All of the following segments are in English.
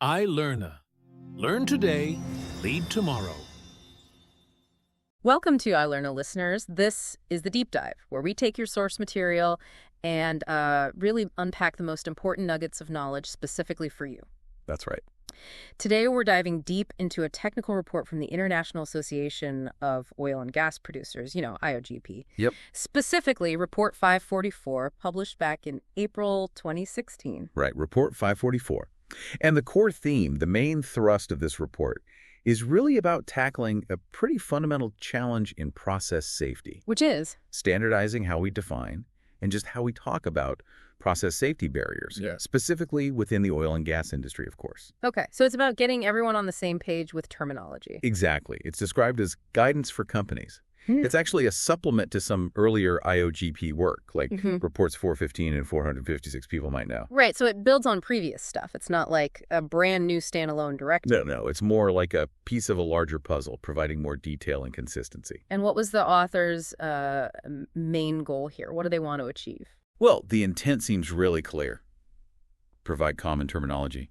iLearna. Learn today, lead tomorrow. Welcome to iLearna listeners. This is the Deep Dive, where we take your source material and really unpack the most important nuggets of knowledge specifically for you. That's right. Today, we're diving deep into a technical report from the International Association of Oil and Gas Producers, IOGP. Yep. Specifically, Report 544, published back in April 2016. Right, Report 544. And the core theme, the main thrust of this report, is really about tackling a pretty fundamental challenge in process safety. Which is? Standardizing how we define and just how we talk about process safety barriers, specifically within the oil and gas industry, of course. Okay, so it's about getting everyone on the same page with terminology. Exactly. It's described as guidance for companies. It's actually a supplement to some earlier IOGP work, like Reports 415 and 456 people might know. Right, so it builds on previous stuff. It's not like a brand new standalone directive. No, it's more like a piece of a larger puzzle, providing more detail and consistency. And what was the author's main goal here? What do they want to achieve? Well, the intent seems really clear. Provide common terminology.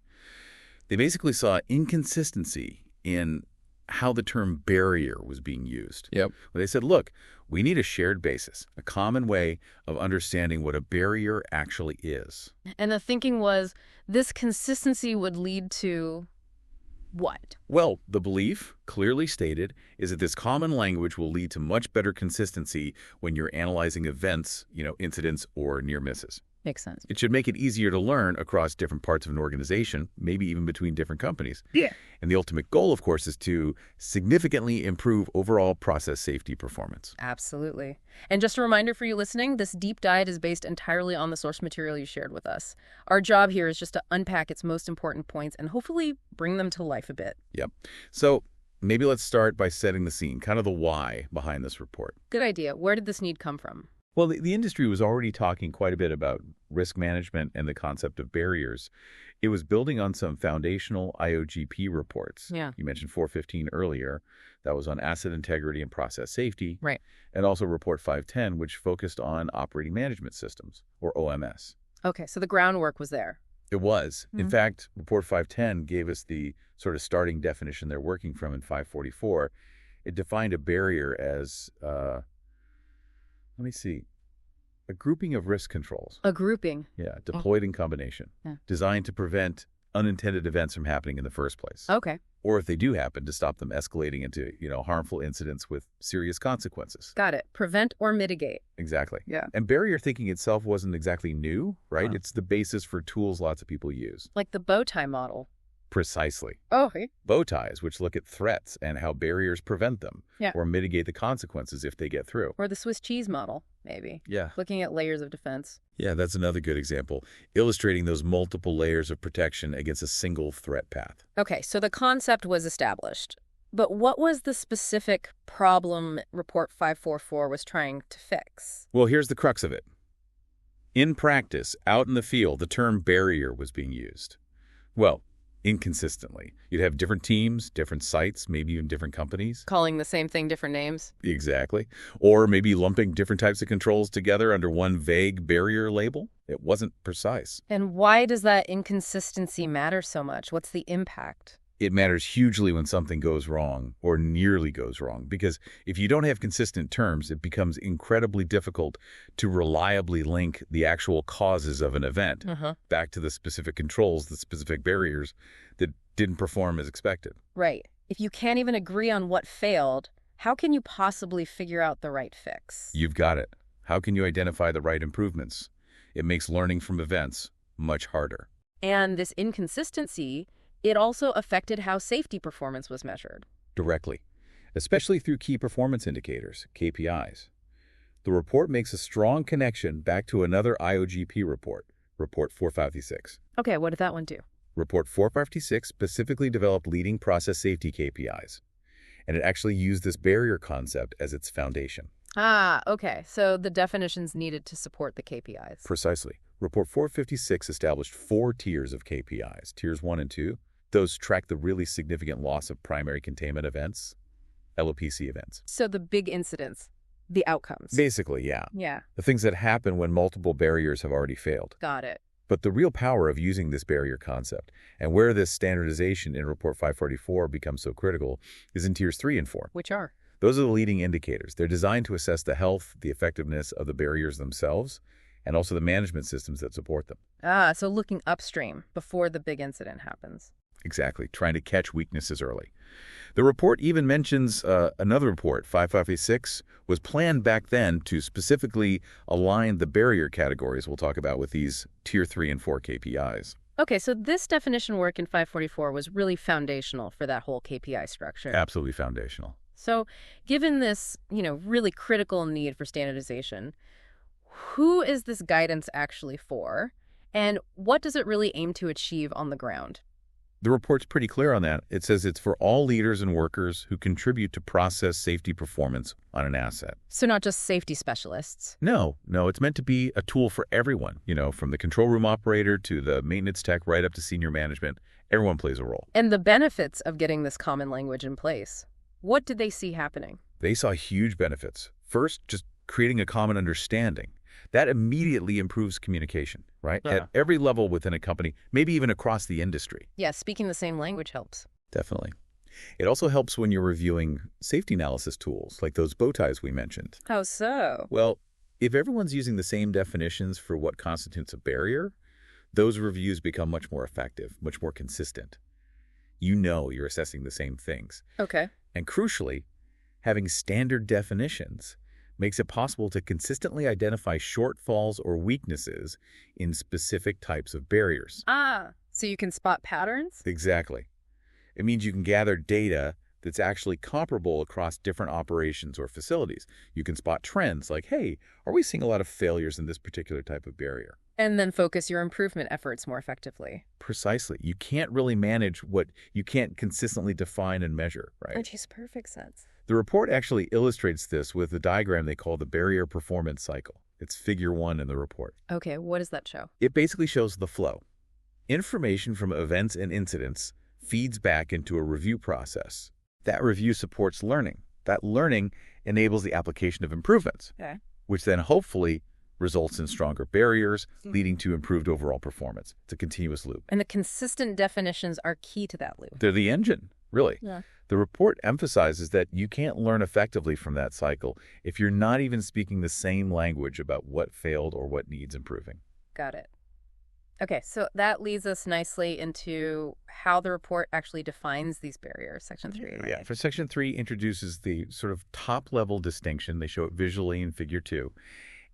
They basically saw inconsistency in how the term barrier was being used. Yep. Well, they said, look, we need a shared basis, a common way of understanding what a barrier actually is. And the thinking was this consistency would lead to what? Well, the belief, clearly stated, is that this common language will lead to much better consistency when you're analyzing events, incidents or near misses. Makes sense. It should make it easier to learn across different parts of an organization, maybe even between different companies. Yeah. And the ultimate goal, of course, is to significantly improve overall process safety performance. Absolutely. And just a reminder for you listening, this deep dive is based entirely on the source material you shared with us. Our job here is just to unpack its most important points and hopefully bring them to life a bit. Yep. So maybe let's start by setting the scene, kind of the why behind this report. Good idea. Where did this need come from? Well, the industry was already talking quite a bit about risk management and the concept of barriers. It was building on some foundational IOGP reports. Yeah. You mentioned 415 earlier. That was on asset integrity and process safety. Right. And also Report 510, which focused on operating management systems, or OMS. Okay, so the groundwork was there. It was. In fact, Report 510 gave us the sort of starting definition they're working from in 544. It defined a barrier as let me see. A grouping of risk controls. A grouping. Yeah, deployed in combination. Yeah. Designed to prevent unintended events from happening in the first place. Okay. Or if they do happen, to stop them escalating into, harmful incidents with serious consequences. Got it. Prevent or mitigate. Exactly. Yeah. And barrier thinking itself wasn't exactly new, right? It's the basis for tools lots of people use. Like the bow tie model. Precisely. Oh, okay. Bow ties, which look at threats and how barriers prevent them. Yeah. Or mitigate the consequences if they get through. Or the Swiss cheese model, maybe. Yeah. Looking at layers of defense. Yeah, that's another good example, illustrating those multiple layers of protection against a single threat path. Okay, so the concept was established. But what was the specific problem Report 544 was trying to fix? Well, here's the crux of it. In practice, out in the field, the term barrier was being used. Well, inconsistently. You'd have different teams, different sites, maybe even different companies. Calling the same thing different names? Exactly. Or maybe lumping different types of controls together under one vague barrier label. It wasn't precise. And why does that inconsistency matter so much? What's the impact? It matters hugely when something goes wrong or nearly goes wrong, because if you don't have consistent terms, it becomes incredibly difficult to reliably link the actual causes of an event back to the specific controls, the specific barriers that didn't perform as expected. Right. If you can't even agree on what failed, how can you possibly figure out the right fix? You've got it. How can you identify the right improvements? It makes learning from events much harder. And this inconsistency, it also affected how safety performance was measured. Directly, especially through key performance indicators, KPIs. The report makes a strong connection back to another IOGP report, Report 456. Okay, what did that one do? Report 456 specifically developed leading process safety KPIs, and it actually used this barrier concept as its foundation. Ah, okay. So the definitions needed to support the KPIs. Precisely. Report 456 established 4 tiers of KPIs, tiers 1 and 2. Those track the really significant loss of primary containment events, LOPC events. So the big incidents, the outcomes. Basically, yeah. Yeah. The things that happen when multiple barriers have already failed. Got it. But the real power of using this barrier concept and where this standardization in Report 544 becomes so critical is in Tiers 3 and 4. Which are? Those are the leading indicators. They're designed to assess the health, the effectiveness of the barriers themselves, and also the management systems that support them. Ah, so looking upstream before the big incident happens. Exactly, trying to catch weaknesses early. The report even mentions another report, 5586, was planned back then to specifically align the barrier categories we'll talk about with these Tier 3 and 4 KPIs. Okay, so this definition work in 544 was really foundational for that whole KPI structure. Absolutely foundational. So given this, really critical need for standardization, who is this guidance actually for, and what does it really aim to achieve on the ground? The report's pretty clear on that. It says it's for all leaders and workers who contribute to process safety performance on an asset. So not just safety specialists. No, it's meant to be a tool for everyone, from the control room operator to the maintenance tech right up to senior management. Everyone plays a role. And the benefits of getting this common language in place. What did they see happening? They saw huge benefits. First, just creating a common understanding. That immediately improves communication, right? Yeah. At every level within a company, maybe even across the industry. Yeah, speaking the same language helps. Definitely. It also helps when you're reviewing safety analysis tools, like those bow ties we mentioned. How so? Well, if everyone's using the same definitions for what constitutes a barrier, those reviews become much more effective, much more consistent. You're assessing the same things. Okay. And crucially, having standard definitions makes it possible to consistently identify shortfalls or weaknesses in specific types of barriers. Ah, so you can spot patterns? Exactly. It means you can gather data that's actually comparable across different operations or facilities. You can spot trends like, hey, are we seeing a lot of failures in this particular type of barrier? And then focus your improvement efforts more effectively. Precisely. You can't really manage what you can't consistently define and measure, right? Which makes perfect sense. The report actually illustrates this with a diagram they call the barrier performance cycle. It's figure 1 in the report. Okay, what does that show? It basically shows the flow. Information from events and incidents feeds back into a review process. That review supports learning. That learning enables the application of improvements, which then hopefully results in stronger barriers, leading to improved overall performance. It's a continuous loop. And the consistent definitions are key to that loop. They're the engine, really. Yeah. The report emphasizes that you can't learn effectively from that cycle if you're not even speaking the same language about what failed or what needs improving. Got it. Okay, so that leads us nicely into how the report actually defines these barriers, Section 3. Right? Yeah, for Section 3 introduces the sort of top-level distinction. They show it visually in Figure 2.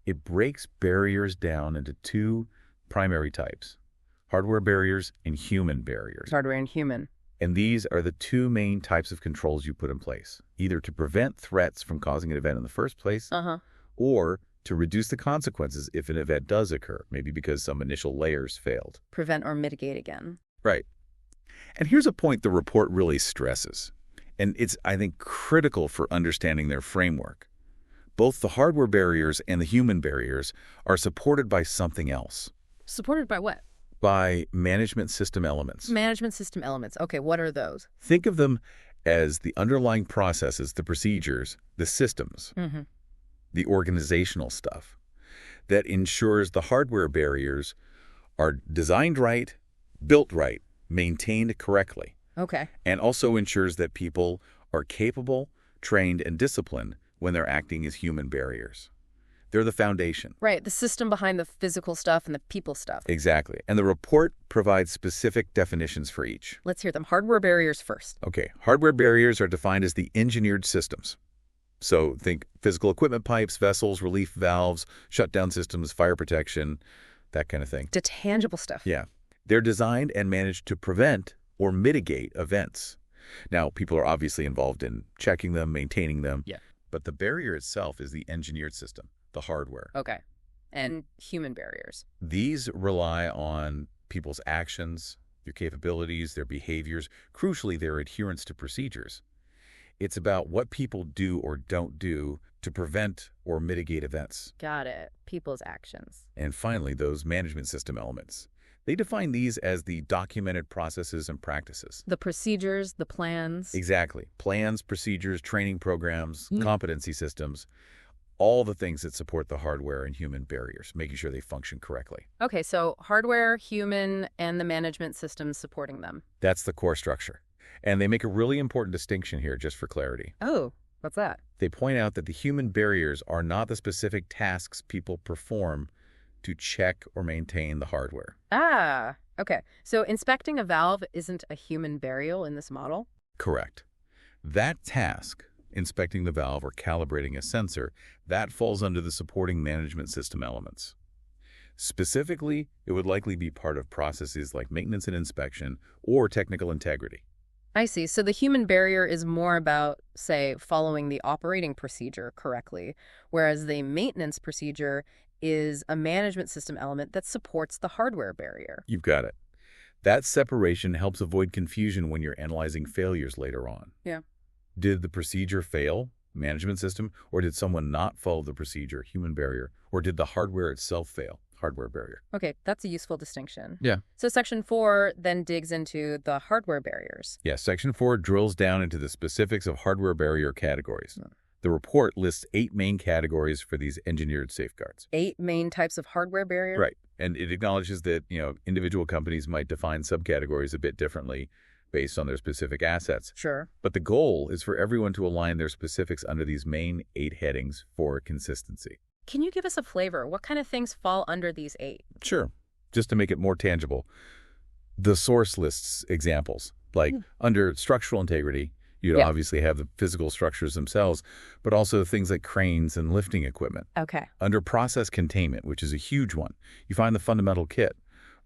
It breaks barriers down into two primary types, hardware barriers and human barriers. Hardware and human. And these are the two main types of controls you put in place, either to prevent threats from causing an event in the first place, or to reduce the consequences if an event does occur, maybe because some initial layers failed. Prevent or mitigate again. Right. And here's a point the report really stresses, and it's, I think, critical for understanding their framework. Both the hardware barriers and the human barriers are supported by something else. Supported by what? By management system elements. Management system elements. Okay, what are those? Think of them as the underlying processes, the procedures, the systems, the organizational stuff that ensures the hardware barriers are designed right, built right, maintained correctly. Okay. And also ensures that people are capable, trained, and disciplined when they're acting as human barriers. They're the foundation. Right, the system behind the physical stuff and the people stuff. Exactly. And the report provides specific definitions for each. Let's hear them. Hardware barriers first. Okay. Hardware barriers are defined as the engineered systems. So think physical equipment pipes, vessels, relief valves, shutdown systems, fire protection, that kind of thing. The tangible stuff. Yeah. They're designed and managed to prevent or mitigate events. Now, people are obviously involved in checking them, maintaining them. Yeah. But the barrier itself is the engineered system, the hardware. Okay. And human barriers. These rely on people's actions, their capabilities, their behaviors, crucially their adherence to procedures. It's about what people do or don't do to prevent or mitigate events. Got it. People's actions. And finally, those management system elements. They define these as the documented processes and practices. The procedures, the plans. Exactly. Plans, procedures, training programs, competency systems. All the things that support the hardware and human barriers, making sure they function correctly. Okay, so hardware, human, and the management systems supporting them. That's the core structure. And they make a really important distinction here, just for clarity. Oh, what's that? They point out that the human barriers are not the specific tasks people perform to check or maintain the hardware. Ah, okay. So inspecting a valve isn't a human barrier in this model? Correct. That task, inspecting the valve or calibrating a sensor, that falls under the supporting management system elements. Specifically, it would likely be part of processes like maintenance and inspection or technical integrity. I see. So the human barrier is more about, say, following the operating procedure correctly, whereas the maintenance procedure is a management system element that supports the hardware barrier. You've got it. That separation helps avoid confusion when you're analyzing failures later on. Yeah. Did the procedure fail, management system, or did someone not follow the procedure, human barrier, or did the hardware itself fail, hardware barrier? Okay, that's a useful distinction. Yeah. So Section 4 then digs into the hardware barriers. Yeah, Section 4 drills down into the specifics of hardware barrier categories. The report lists 8 main categories for these engineered safeguards. 8 main types of hardware barrier? Right. And it acknowledges that, individual companies might define subcategories a bit differently based on their specific assets. Sure. But the goal is for everyone to align their specifics under these main 8 headings for consistency. Can you give us a flavor? What kind of things fall under these 8? Sure. Just to make it more tangible, the source lists examples. Like under structural integrity, you'd obviously have the physical structures themselves, but also things like cranes and lifting equipment. Okay. Under process containment, which is a huge one, you find the fundamental kit,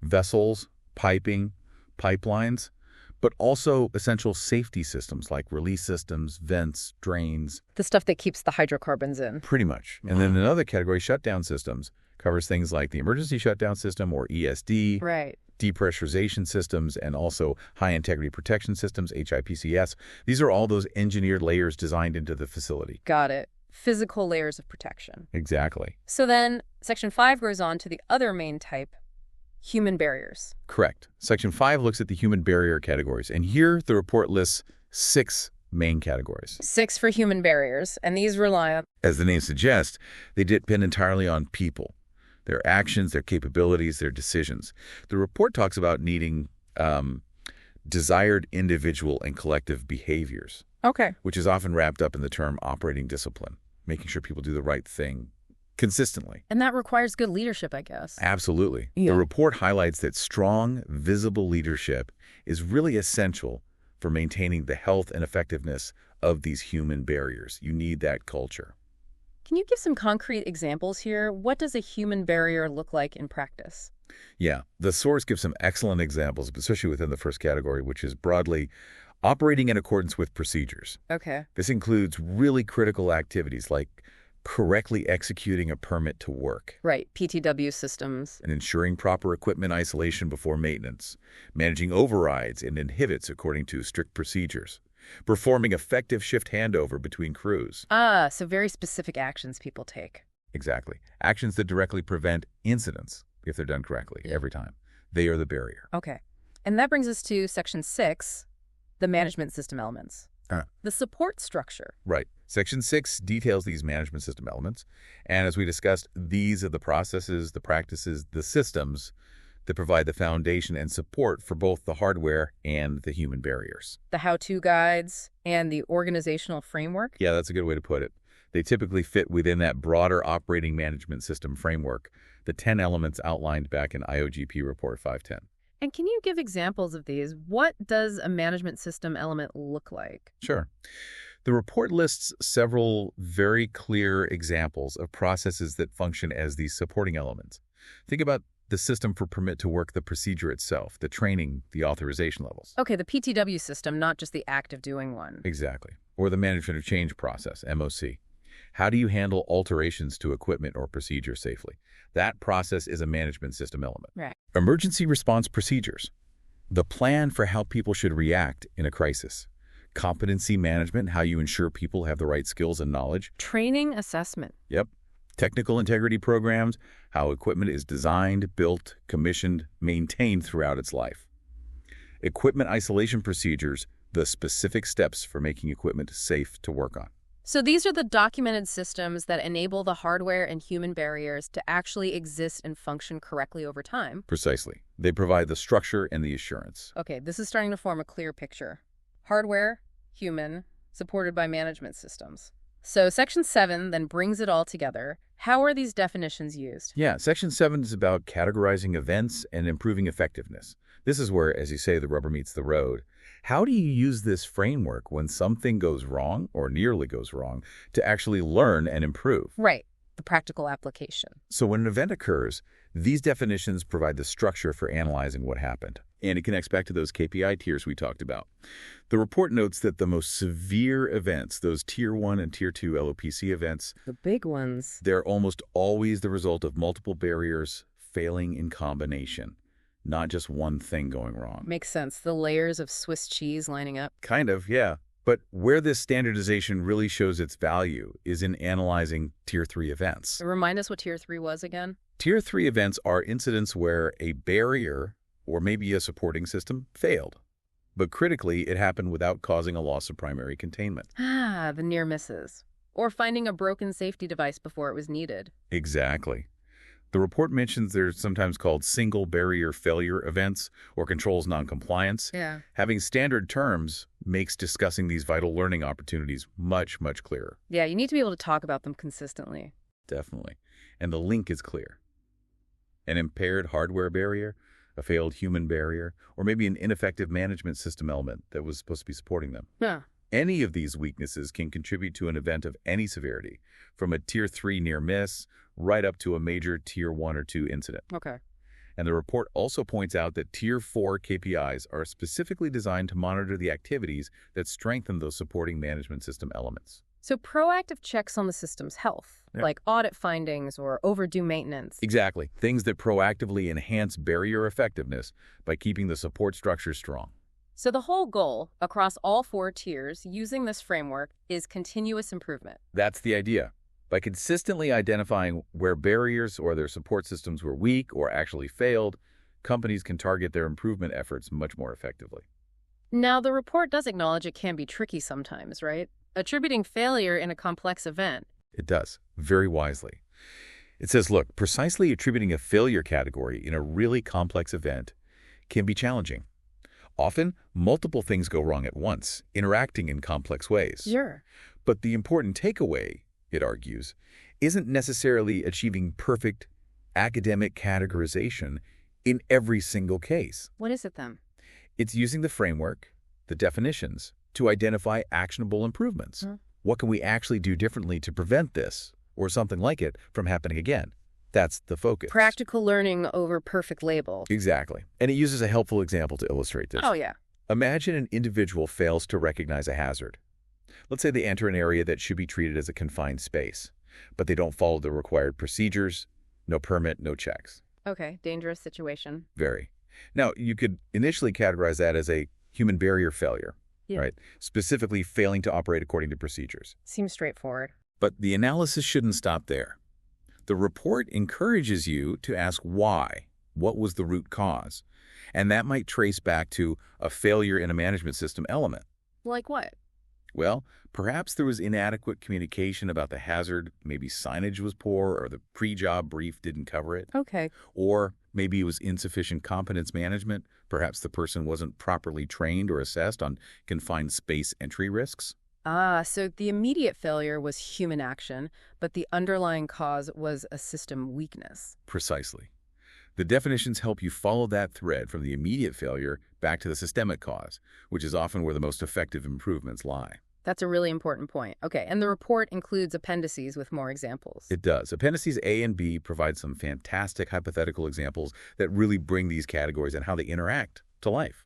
vessels, piping, pipelines, but also essential safety systems like release systems, vents, drains. The stuff that keeps the hydrocarbons in. Pretty much. And then another category, shutdown systems, covers things like the emergency shutdown system or ESD, Right. depressurization systems, and also high integrity protection systems, HIPCS. These are all those engineered layers designed into the facility. Got it. Physical layers of protection. Exactly. So then Section 5 goes on to the other main type, human barriers. Correct. Section 5 looks at the human barrier categories, and here the report lists 6 main categories. 6 for human barriers, and these rely on... As the name suggests, they depend entirely on people, their actions, their capabilities, their decisions. The report talks about needing desired individual and collective behaviors, Okay. which is often wrapped up in the term operating discipline, making sure people do the right thing consistently. And that requires good leadership, I guess. Absolutely. Yeah. The report highlights that strong, visible leadership is really essential for maintaining the health and effectiveness of these human barriers. You need that culture. Can you give some concrete examples here? What does a human barrier look like in practice? Yeah, the source gives some excellent examples, especially within the first category, which is broadly operating in accordance with procedures. Okay. This includes really critical activities like correctly executing a permit to work, Right. PTW systems. and ensuring proper equipment isolation before maintenance, managing overrides and inhibits according to strict procedures, performing effective shift handover between crews. Ah, so very specific actions people take. Exactly. Actions that directly prevent incidents, if they're done correctly, every time. They are the barrier. Okay. And that brings us to Section 6, the management system elements. The support structure. Right. Section 6 details these management system elements. And as we discussed, these are the processes, the practices, the systems that provide the foundation and support for both the hardware and the human barriers. The how-to guides and the organizational framework. Yeah, that's a good way to put it. They typically fit within that broader operating management system framework, the 10 elements outlined back in IOGP Report 510. And can you give examples of these? What does a management system element look like? Sure. The report lists several very clear examples of processes that function as these supporting elements. Think about the system for permit to work, the procedure itself, the training, the authorization levels. Okay, the PTW system, not just the act of doing one. Exactly. Or the management of change process, MOC. How do you handle alterations to equipment or procedure safely? That process is a management system element. Right. Emergency response procedures. The plan for how people should react in a crisis. Competency management, how you ensure people have the right skills and knowledge. Training assessment. Yep. Technical integrity programs, how equipment is designed, built, commissioned, maintained throughout its life. Equipment isolation procedures, the specific steps for making equipment safe to work on. So these are the documented systems that enable the hardware and human barriers to actually exist and function correctly over time. Precisely. They provide the structure and the assurance. Okay, this is starting to form a clear picture. Hardware, human, supported by management systems. So Section 7 then brings it all together. How are these definitions used? Yeah, Section 7 is about categorizing events and improving effectiveness. This is where, as you say, the rubber meets the road. How do you use this framework when something goes wrong, or nearly goes wrong, to actually learn and improve? Right, the practical application. So when an event occurs, these definitions provide the structure for analyzing what happened. And it connects back to those KPI tiers we talked about. The report notes that the most severe events, those Tier 1 and Tier 2 LOPC events, The big ones. they're almost always the result of multiple barriers failing in combination, not just one thing going wrong. Makes sense. The layers of Swiss cheese lining up. Kind of, yeah. But where this standardization really shows its value is in analyzing Tier 3 events. Remind us what Tier 3 was again? Tier 3 events are incidents where a barrier, or maybe a supporting system, failed. But critically, it happened without causing a loss of primary containment. Ah, the near misses. Or finding a broken safety device before it was needed. Exactly. The report mentions they're sometimes called single barrier failure events or controls noncompliance. Yeah. Having standard terms makes discussing these vital learning opportunities much, much clearer. Yeah, you need to be able to talk about them consistently. Definitely. And the link is clear. An impaired hardware barrier, a failed human barrier, or maybe an ineffective management system element that was supposed to be supporting them. Yeah. Any of these weaknesses can contribute to an event of any severity, from a Tier 3 near miss right up to a major Tier 1 or 2 incident. Okay. And the report also points out that Tier 4 KPIs are specifically designed to monitor the activities that strengthen those supporting management system elements. So proactive checks on the system's health, Yeah. like audit findings or overdue maintenance. Exactly. Things that proactively enhance barrier effectiveness by keeping the support structure strong. So the whole goal across all 4 tiers using this framework is continuous improvement. That's the idea. By consistently identifying where barriers or their support systems were weak or actually failed, companies can target their improvement efforts much more effectively. Now, the report does acknowledge it can be tricky sometimes, right? Attributing failure in a complex event. It does, very wisely. It says, look, precisely attributing a failure category in a really complex event can be challenging. Often, multiple things go wrong at once, interacting in complex ways. Sure. But the important takeaway, it argues, isn't necessarily achieving perfect academic categorization in every single case. What is it then? It's using the framework, the definitions, to identify actionable improvements. What can we actually do differently to prevent this, or something like it, from happening again? That's the focus. Practical learning over perfect label. Exactly. And it uses a helpful example to illustrate this. Oh, yeah. Imagine an individual fails to recognize a hazard. Let's say they enter an area that should be treated as a confined space, but they don't follow the required procedures, no permit, no checks. Okay, dangerous situation. Very. Now, you could initially categorize that as a human barrier failure, Yeah. right? Specifically failing to operate according to procedures. Seems straightforward. But the analysis shouldn't stop there. The report encourages you to ask why. What was the root cause? And that might trace back to a failure in a management system element. Like what? Well, perhaps there was inadequate communication about the hazard, maybe signage was poor or the pre-job brief didn't cover it. Okay. Or maybe it was insufficient competence management. Perhaps the person wasn't properly trained or assessed on confined space entry risks. Ah, so the immediate failure was human action, but the underlying cause was a system weakness. Precisely. The definitions help you follow that thread from the immediate failure back to the systemic cause, which is often where the most effective improvements lie. That's a really important point. Okay, and the report includes appendices with more examples. It does. Appendices A and B provide some fantastic hypothetical examples that really bring these categories and how they interact to life.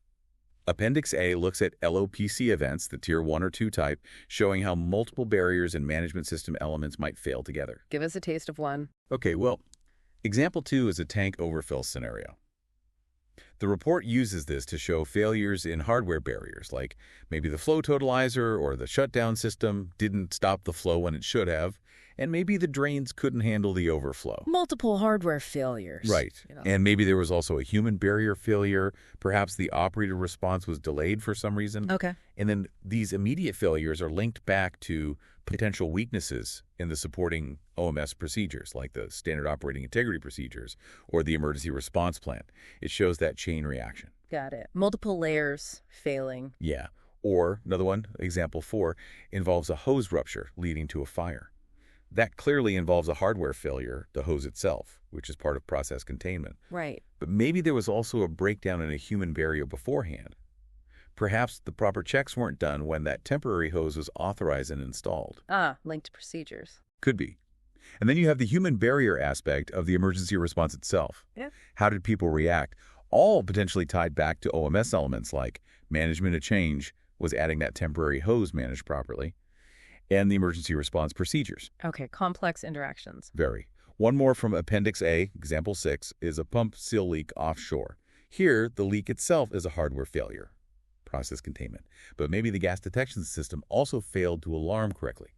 Appendix A looks at LOPC events, the Tier 1 or 2 type, showing how multiple barriers and management system elements might fail together. Give us a taste of one. Okay, well, example 2 is a tank overfill scenario. The report uses this to show failures in hardware barriers, like maybe the flow totalizer or the shutdown system didn't stop the flow when it should have, And maybe the drains couldn't handle the overflow. Multiple hardware failures. Right. And maybe there was also a human barrier failure. Perhaps the operator response was delayed for some reason. Okay. And then these immediate failures are linked back to potential weaknesses in the supporting OMS procedures, like the standard operating integrity procedures or the emergency response plan. It shows that chain reaction. Got it. Multiple layers failing. Yeah. Or another one, example 4, involves a hose rupture leading to a fire. That clearly involves a hardware failure, the hose itself, which is part of process containment. Right. But maybe there was also a breakdown in a human barrier beforehand. Perhaps the proper checks weren't done when that temporary hose was authorized and installed. Linked to procedures. Could be. And then you have the human barrier aspect of the emergency response itself. Yeah. How did people react? All potentially tied back to OMS elements like management of change was adding that temporary hose managed properly, and the emergency response procedures. Okay, complex interactions. Very. One more from Appendix A, example 6, is a pump seal leak offshore. Here, the leak itself is a hardware failure, process containment. But maybe the gas detection system also failed to alarm correctly.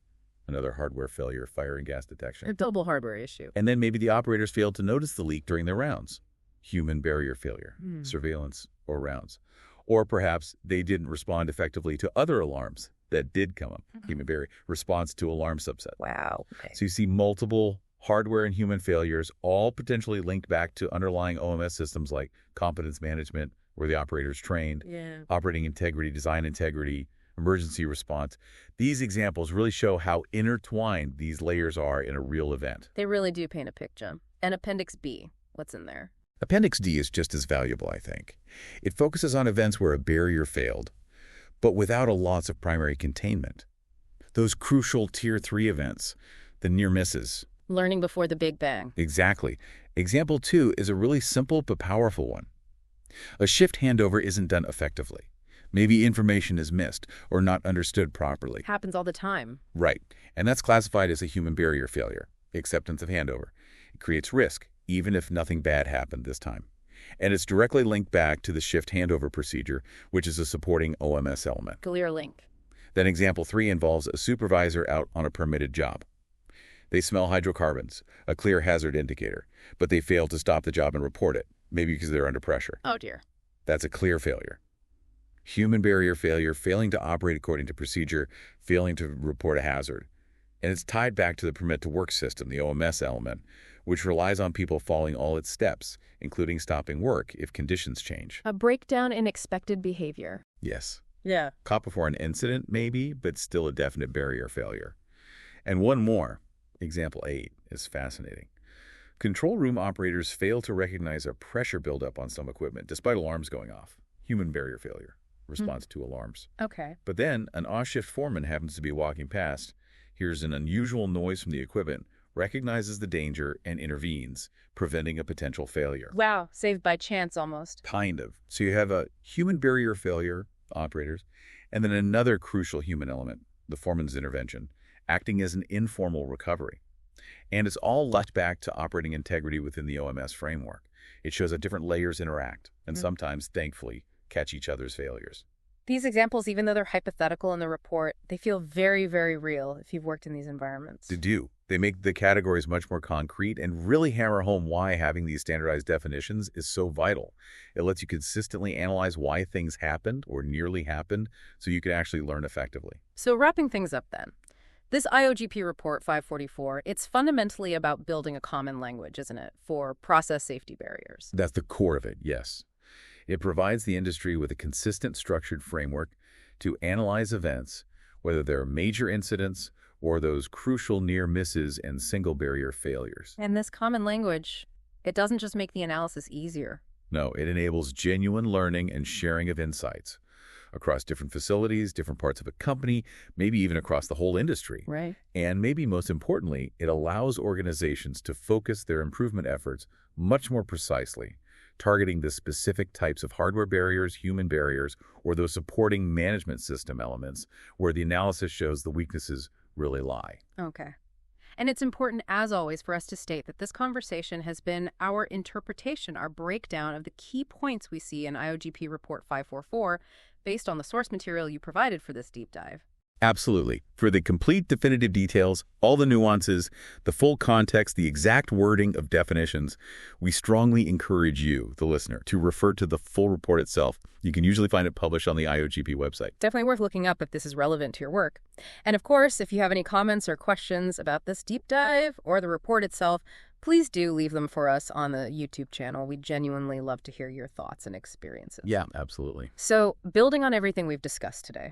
Another hardware failure, fire and gas detection. A double hardware issue. And then maybe the operators failed to notice the leak during their rounds. Human barrier failure, surveillance, or rounds. Or perhaps they didn't respond effectively to other alarms that did come up. Human barrier response to alarm subset. Wow. Okay. So you see multiple hardware and human failures, all potentially linked back to underlying OMS systems like competence management, where the operator's trained, operating integrity, design integrity, emergency response. These examples really show how intertwined these layers are in a real event. They really do paint a picture. And Appendix B, what's in there? Appendix D is just as valuable, I think. It focuses on events where a barrier failed, but without a loss of primary containment. Those crucial Tier 3 events, the near misses. Learning before the Big Bang. Exactly. Example 2 is a really simple but powerful one. A shift handover isn't done effectively. Maybe information is missed or not understood properly. Happens all the time. Right. And that's classified as a human barrier failure, acceptance of handover. It creates risk, even if nothing bad happened this time. And it's directly linked back to the shift handover procedure, which is a supporting OMS element. Clear link. Then example 3 involves a supervisor out on a permitted job. They smell hydrocarbons, a clear hazard indicator, but they fail to stop the job and report it, maybe because they're under pressure. Oh, dear. That's a clear failure. Human barrier failure, failing to operate according to procedure, failing to report a hazard. And it's tied back to the permit to work system, the OMS element, which relies on people following all its steps, including stopping work if conditions change. A breakdown in expected behavior. Yes. Yeah. Caught before an incident, maybe, but still a definite barrier failure. And one more, example 8, is fascinating. Control room operators fail to recognize a pressure buildup on some equipment, despite alarms going off. Human barrier failure, response to alarms. Okay. But then, an off-shift foreman happens to be walking past, hears an unusual noise from the equipment, recognizes the danger, and intervenes, preventing a potential failure. Wow. Saved by chance, almost. Kind of. So you have a human barrier failure, operators, and then another crucial human element, the foreman's intervention, acting as an informal recovery. And it's all linked back to operating integrity within the OMS framework. It shows how different layers interact, and sometimes, thankfully, catch each other's failures. These examples, even though they're hypothetical in the report, they feel very, very real if you've worked in these environments. They do. They make the categories much more concrete and really hammer home why having these standardized definitions is so vital. It lets you consistently analyze why things happened or nearly happened so you can actually learn effectively. So wrapping things up then, this IOGP Report 544, it's fundamentally about building a common language, isn't it, for process safety barriers? That's the core of it, yes. It provides the industry with a consistent, structured framework to analyze events, whether they're major incidents or those crucial near misses and single barrier failures. And this common language, it doesn't just make the analysis easier. No, it enables genuine learning and sharing of insights across different facilities, different parts of a company, maybe even across the whole industry. Right. And maybe most importantly, it allows organizations to focus their improvement efforts much more precisely, targeting the specific types of hardware barriers, human barriers, or those supporting management system elements where the analysis shows the weaknesses really lie. Okay. And it's important, as always, for us to state that this conversation has been our interpretation, our breakdown of the key points we see in IOGP Report 544 based on the source material you provided for this deep dive. Absolutely. For the complete definitive details, all the nuances, the full context, the exact wording of definitions, we strongly encourage you, the listener, to refer to the full report itself. You can usually find it published on the IOGP website. Definitely worth looking up if this is relevant to your work. And of course, if you have any comments or questions about this deep dive or the report itself, please do leave them for us on the YouTube channel. We genuinely love to hear your thoughts and experiences. Yeah, absolutely. So, building on everything we've discussed today,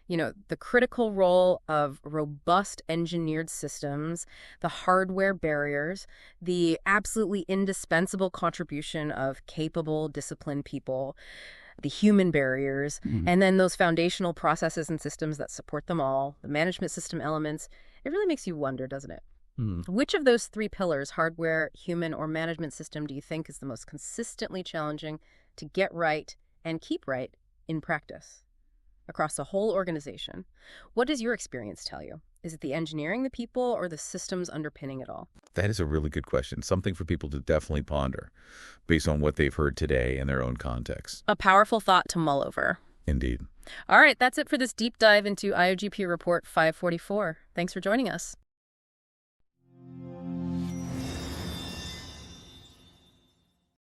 the critical role of robust engineered systems, the hardware barriers, the absolutely indispensable contribution of capable, disciplined people, the human barriers, and then those foundational processes and systems that support them all, the management system elements. It really makes you wonder, doesn't it? Which of those three pillars, hardware, human, or management system, do you think is the most consistently challenging to get right and keep right in practice across the whole organization? What does your experience tell you? Is it the engineering, the people, or the systems underpinning it all? That is a really good question. Something for people to definitely ponder based on what they've heard today in their own context. A powerful thought to mull over. Indeed. All right, that's it for this deep dive into IOGP Report 544. Thanks for joining us.